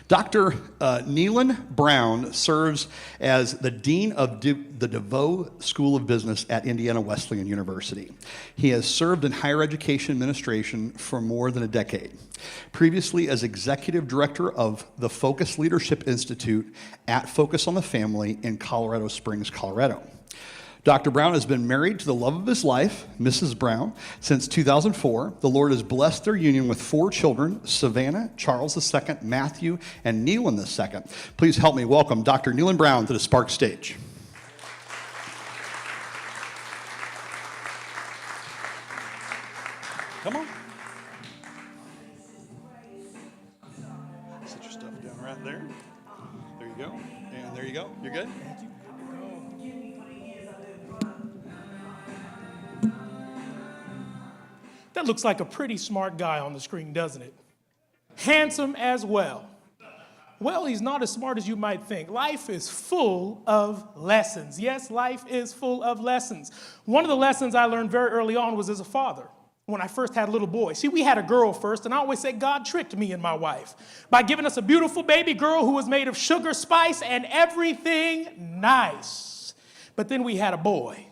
Dr. Kneeland Brown serves as the Dean of the DeVoe School of Business at Indiana Wesleyan University. He has served in higher education administration for more than a decade. Previously as Executive Director of the Focus Leadership Institute at Focus on the Family in Colorado Springs, Colorado. Dr. Brown has been married to the love of his life, Mrs. Brown, since 2004. The Lord has blessed their union with 4 children, Savannah, Charles II, Matthew, and Kneeland II. Please help me welcome Dr. Kneeland Brown to the Spark stage. Come on. Set your stuff down right there. There you go. And there you go. You're good? That looks like a pretty smart guy on the screen, doesn't it? Handsome as well. Well, he's not as smart as you might think. Life is full of lessons. Yes, life is full of lessons. One of the lessons I learned very early on was as a father, when I first had a little boy. See, we had a girl first, and I always say God tricked me and my wife by giving us a beautiful baby girl who was made of sugar, spice, and everything nice. But then we had a boy.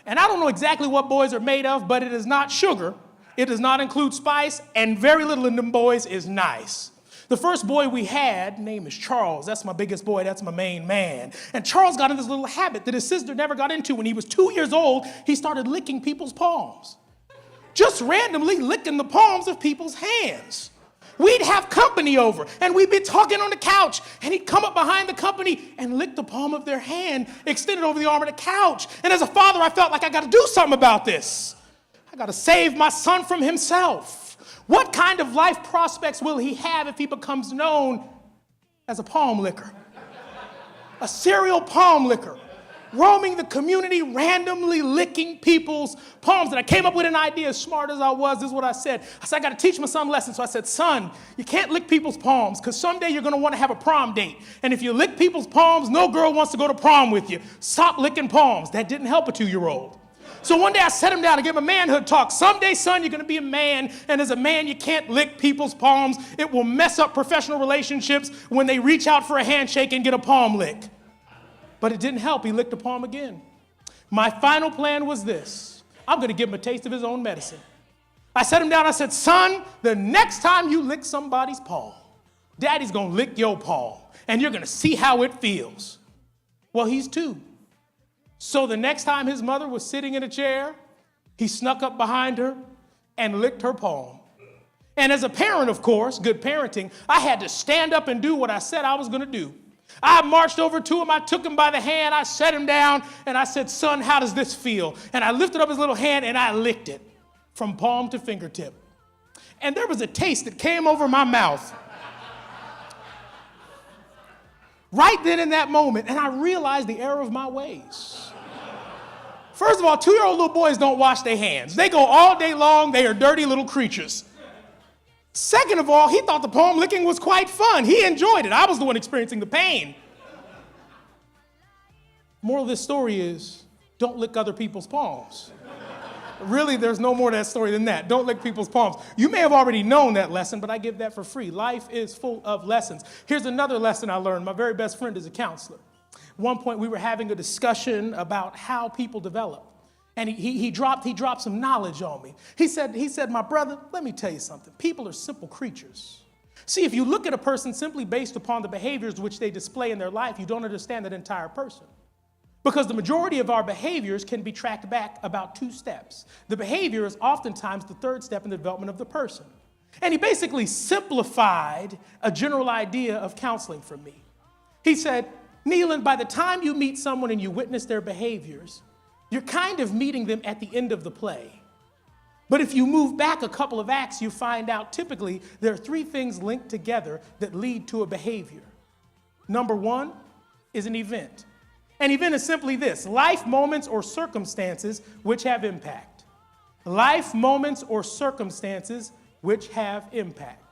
And I don't know exactly what boys are made of, but it is not sugar, it does not include spice, and very little in them boys is nice. The first boy we had, name is Charles. That's my biggest boy, that's my main man. And Charles got in this little habit that his sister never got into. When he was 2 years old, he started licking people's palms. Just randomly licking the palms of people's hands. We'd have company over, and we'd be talking on the couch, and he'd come up behind the company and lick the palm of their hand, extended over the arm of the couch. And as a father, I felt like I got to do something about this. I got to save my son from himself. What kind of life prospects will he have if he becomes known as a palm licker? A serial palm licker. Roaming the community, randomly licking people's palms. And I came up with an idea, as smart as I was. This is what I said. I said, I got to teach my son a lesson. So I said, son, you can't lick people's palms because someday you're going to want to have a prom date. And if you lick people's palms, no girl wants to go to prom with you. Stop licking palms. That didn't help a 2-year-old. So one day I sat him down to give him a manhood talk. Someday, son, you're going to be a man. And as a man, you can't lick people's palms. It will mess up professional relationships when they reach out for a handshake and get a palm lick. But it didn't help. He licked the palm again. My final plan was this. I'm going to give him a taste of his own medicine. I sat him down. I said, son, the next time you lick somebody's palm, daddy's going to lick your palm, and you're going to see how it feels. Well, he's 2. So the next time his mother was sitting in a chair, he snuck up behind her and licked her palm. And as a parent, of course, good parenting, I had to stand up and do what I said I was going to do. I marched over to him, I took him by the hand, I set him down, and I said, son, how does this feel? And I lifted up his little hand and I licked it from palm to fingertip. And there was a taste that came over my mouth. Right then in that moment, and I realized the error of my ways. First of all, 2-year-old little boys don't wash their hands. They go all day long, they are dirty little creatures. Second of all, he thought the palm licking was quite fun. He enjoyed it. I was the one experiencing the pain. Moral of this story is, don't lick other people's palms. Really, there's no more to that story than that. Don't lick people's palms. You may have already known that lesson, but I give that for free. Life is full of lessons. Here's another lesson I learned. My very best friend is a counselor. At one point, we were having a discussion about how people develop. And he dropped some knowledge on me. He said, my brother, let me tell you something. People are simple creatures. See, if you look at a person simply based upon the behaviors which they display in their life, you don't understand that entire person. Because the majority of our behaviors can be tracked back about 2 steps. The behavior is oftentimes the 3rd step in the development of the person. And he basically simplified a general idea of counseling for me. He said, Kneeland, by the time you meet someone and you witness their behaviors, you're kind of meeting them at the end of the play. But if you move back a couple of acts, you find out typically there are 3 things linked together that lead to a behavior. Number 1 is an event. An event is simply this: life moments or circumstances which have impact. Life moments or circumstances which have impact.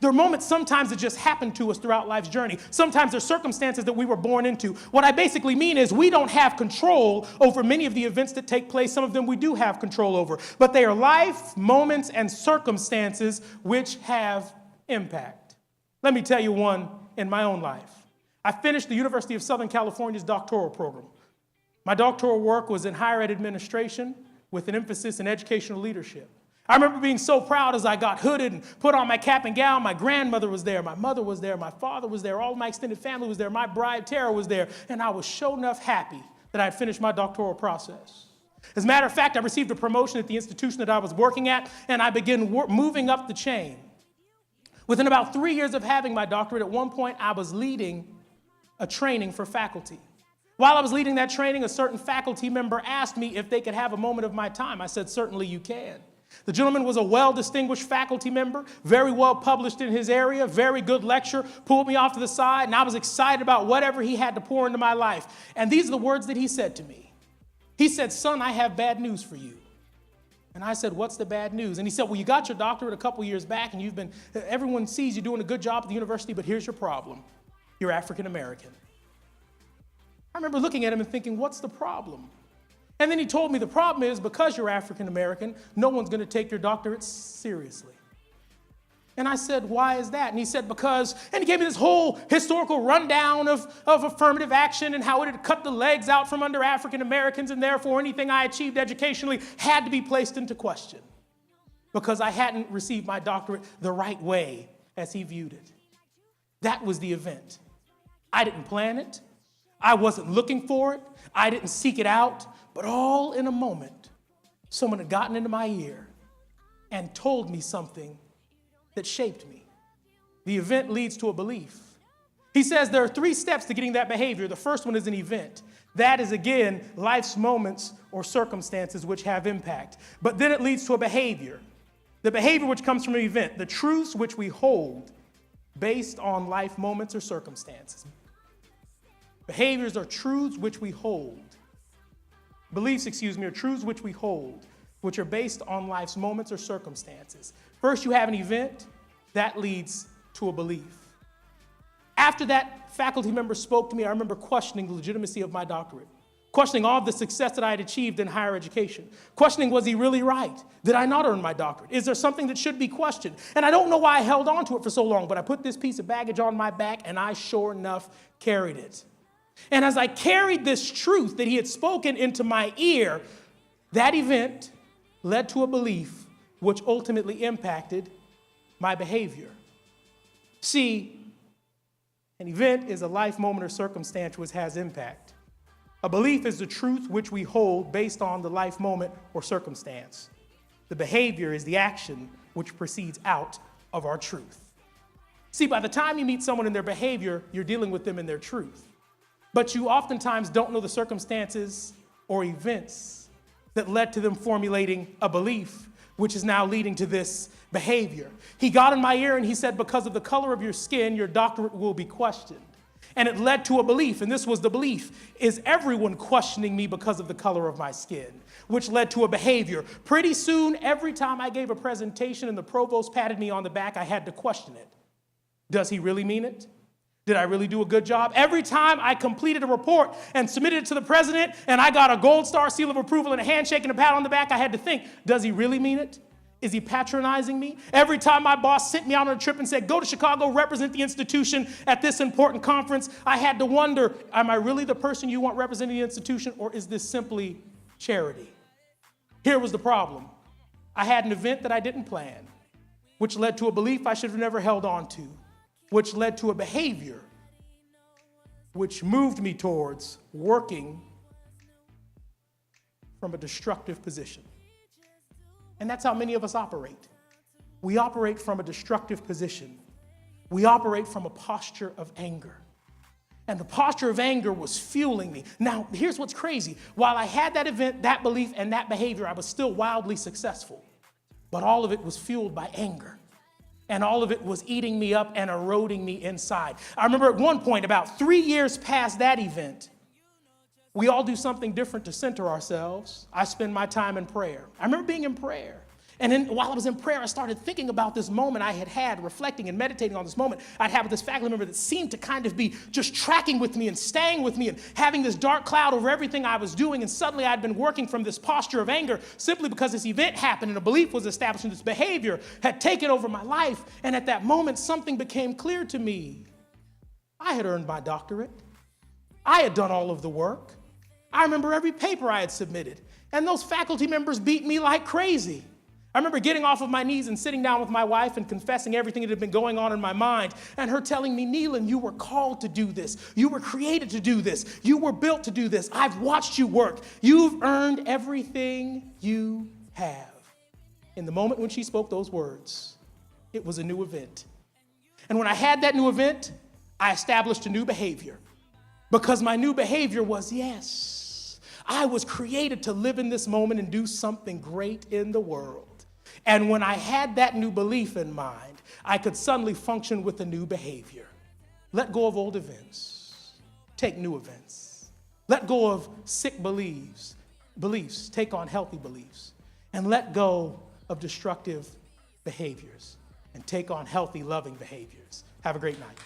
There are moments sometimes that just happen to us throughout life's journey. Sometimes there are circumstances that we were born into. What I basically mean is we don't have control over many of the events that take place. Some of them we do have control over. But they are life moments and circumstances which have impact. Let me tell you one in my own life. I finished the University of Southern California's doctoral program. My doctoral work was in higher ed administration with an emphasis in educational leadership. I remember being so proud as I got hooded and put on my cap and gown. My grandmother was there, my mother was there, my father was there, all of my extended family was there, my bride Tara was there, and I was sure enough happy that I had finished my doctoral process. As a matter of fact, I received a promotion at the institution that I was working at, and I began moving up the chain. Within about 3 years of having my doctorate, at one point I was leading a training for faculty. While I was leading that training, a certain faculty member asked me if they could have a moment of my time. I said, certainly you can. The gentleman was a well-distinguished faculty member, very well published in his area, very good lecturer, pulled me off to the side, and I was excited about whatever he had to pour into my life. And these are the words that he said to me. He said, son, I have bad news for you. And I said, what's the bad news? And he said, well, you got your doctorate a couple years back, and everyone sees you doing a good job at the university, but here's your problem. You're African American. I remember looking at him and thinking, what's the problem? And then he told me the problem is because you're African American, no one's going to take your doctorate seriously. And I said, why is that? And he said, because, and he gave me this whole historical rundown of affirmative action and how it had cut the legs out from under African Americans, and therefore anything I achieved educationally had to be placed into question because I hadn't received my doctorate the right way as he viewed it. That was the event. I didn't plan it. I wasn't looking for it. I didn't seek it out. But all in a moment, someone had gotten into my ear and told me something that shaped me. The event leads to a belief. He says there are 3 steps to getting that behavior. The first one is an event. That is, again, life's moments or circumstances which have impact. But then it leads to a behavior. The behavior which comes from an event, the truths which we hold based on life moments or circumstances. Behaviors are truths which we hold. Beliefs, are truths which we hold, which are based on life's moments or circumstances. First, you have an event. That leads to a belief. After that faculty member spoke to me, I remember questioning the legitimacy of my doctorate, questioning all of the success that I had achieved in higher education, questioning, was he really right? Did I not earn my doctorate? Is there something that should be questioned? And I don't know why I held on to it for so long, but I put this piece of baggage on my back, and I sure enough carried it. And as I carried this truth that he had spoken into my ear, that event led to a belief which ultimately impacted my behavior. See, an event is a life moment or circumstance which has impact. A belief is the truth which we hold based on the life moment or circumstance. The behavior is the action which proceeds out of our truth. See, by the time you meet someone in their behavior, you're dealing with them in their truth. But you oftentimes don't know the circumstances or events that led to them formulating a belief, which is now leading to this behavior. He got in my ear and he said, because of the color of your skin, your doctorate will be questioned. And it led to a belief, and this was the belief, is everyone questioning me because of the color of my skin, which led to a behavior. Pretty soon, every time I gave a presentation and the provost patted me on the back, I had to question it. Does he really mean it? Did I really do a good job? Every time I completed a report and submitted it to the president and I got a gold star seal of approval and a handshake and a pat on the back, I had to think, does he really mean it? Is he patronizing me? Every time my boss sent me out on a trip and said, go to Chicago, represent the institution at this important conference, I had to wonder, am I really the person you want representing the institution, or is this simply charity? Here was the problem. I had an event that I didn't plan, which led to a belief I should have never held on to, which led to a behavior which moved me towards working from a destructive position. And that's how many of us operate. We operate from a destructive position. We operate from a posture of anger. And the posture of anger was fueling me. Now, here's what's crazy. While I had that event, that belief, and that behavior, I was still wildly successful. But all of it was fueled by anger. And all of it was eating me up and eroding me inside. I remember at one point, about 3 years past that event, we all do something different to center ourselves. I spend my time in prayer. I remember being in prayer. And then while I was in prayer, I started thinking about this moment I had, reflecting and meditating on this moment I'd had with this faculty member that seemed to kind of be just tracking with me and staying with me and having this dark cloud over everything I was doing. And suddenly I'd been working from this posture of anger simply because this event happened and a belief was established and this behavior had taken over my life. And at that moment, something became clear to me. I had earned my doctorate. I had done all of the work. I remember every paper I had submitted. And those faculty members beat me like crazy. I remember getting off of my knees and sitting down with my wife and confessing everything that had been going on in my mind, and her telling me, Kneeland, you were called to do this. You were created to do this. You were built to do this. I've watched you work. You've earned everything you have. In the moment when she spoke those words, it was a new event. And when I had that new event, I established a new behavior. Because my new behavior was, yes, I was created to live in this moment and do something great in the world. And when I had that new belief in mind, I could suddenly function with a new behavior. Let go of old events. Take new events. Let go of sick beliefs. Take on healthy beliefs. And let go of destructive behaviors and take on healthy, loving behaviors. Have a great night.